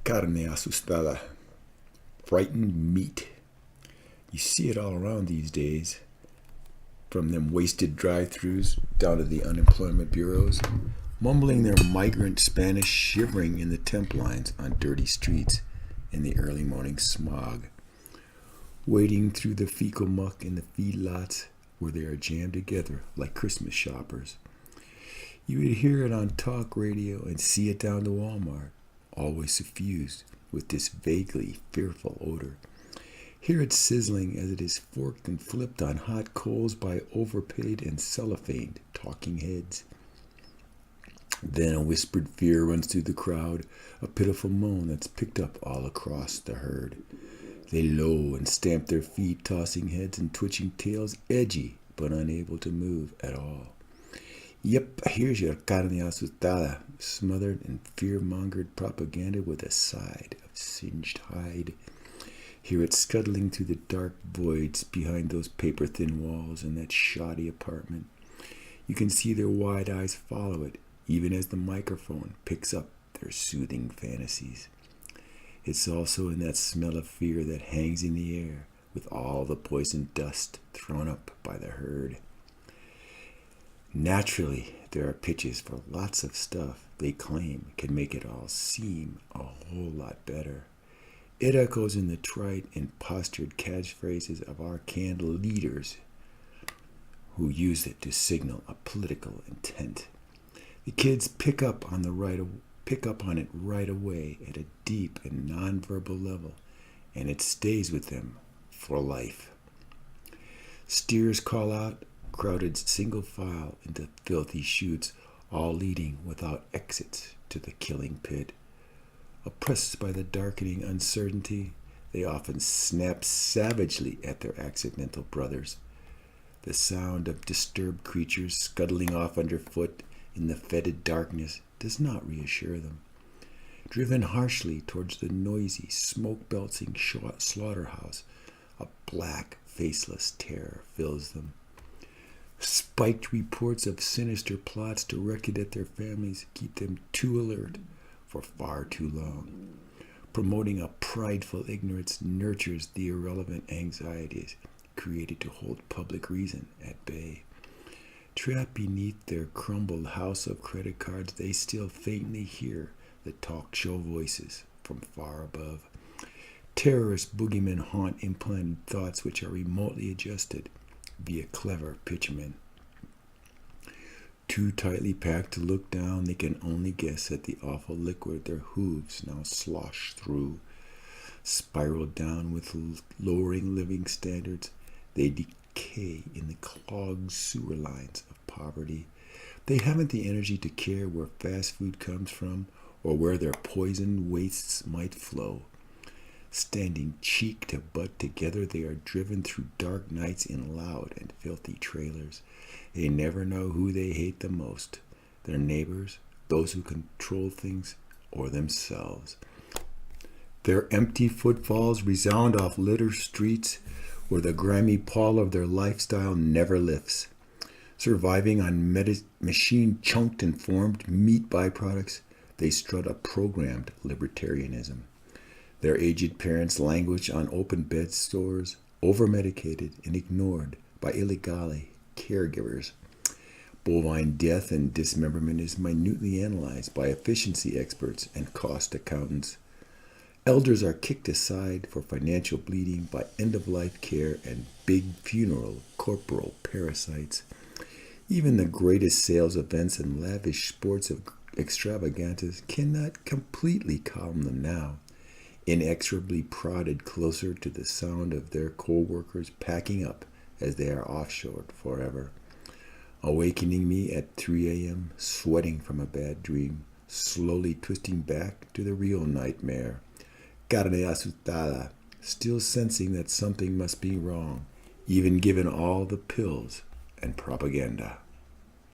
Carne Asustada, frightened meat. You see it all around these days, from them wasted drive-thrus down to the unemployment bureaus, mumbling their migrant Spanish, shivering in the temp lines on dirty streets in the early morning smog, wading through the fecal muck in the feedlots where they are jammed together like Christmas shoppers. You would hear it on talk radio and see it down to Walmart, always suffused with this vaguely fearful odor. Hear it sizzling as it is forked and flipped on hot coals by overpaid and cellophaned talking heads. Then a whispered fear runs through the crowd, a pitiful moan that's picked up all across the herd. They low and stamp their feet, tossing heads and twitching tails, edgy but unable to move at all. Yep, here's your carne asustada, smothered in fear-mongered propaganda with a side of singed hide. Hear it scuttling through the dark voids behind those paper-thin walls in that shoddy apartment. You can see their wide eyes follow it, even as the microphone picks up their soothing fantasies. It's also in that smell of fear that hangs in the air with all the poisoned dust thrown up by the herd. Naturally, there are pitches for lots of stuff they claim can make it all seem a whole lot better. It echoes in the trite and postured catchphrases of our canned leaders who use it to signal a political intent. The kids pick up on it right away at a deep and nonverbal level, and it stays with them for life. Steers call out, crowded single file into filthy chutes, all leading without exits to the killing pit. Oppressed by the darkening uncertainty, they often snap savagely at their accidental brothers. The sound of disturbed creatures scuttling off underfoot in the fetid darkness does not reassure them. Driven harshly towards the noisy, smoke-belching slaughterhouse, a black, faceless terror fills them. Spiked reports of sinister plots directed at their families keep them too alert for far too long. Promoting a prideful ignorance nurtures the irrelevant anxieties created to hold public reason at bay. Trapped beneath their crumbled house of credit cards, they still faintly hear the talk show voices from far above. Terrorist boogeymen haunt implanted thoughts which are remotely adjusted via clever pitchmen. Too tightly packed to look down, they can only guess at the awful liquid their hooves now slosh through. Spiraled down with lowering living standards, they decay in the clogged sewer lines of poverty. They haven't the energy to care where fast food comes from or where their poisoned wastes might flow. Standing cheek to butt together, they are driven through dark nights in loud and filthy trailers. They never know who they hate the most, their neighbors, those who control things, or themselves. Their empty footfalls resound off littered streets where the grimy pall of their lifestyle never lifts. Surviving on machine-chunked and formed meat byproducts, they strut a programmed libertarianism. Their aged parents languish on open bed stores, over-medicated and ignored by illegale caregivers. Bovine death and dismemberment is minutely analyzed by efficiency experts and cost accountants. Elders are kicked aside for financial bleeding by end-of-life care and big funeral corporal parasites. Even the greatest sales events and lavish sports of extravaganzas cannot completely calm them now, inexorably prodded closer to the sound of their co-workers packing up as they are offshored forever, awakening me at 3 a.m., sweating from a bad dream, slowly twisting back to the real nightmare. Carne asustada, still sensing that something must be wrong, even given all the pills and propaganda.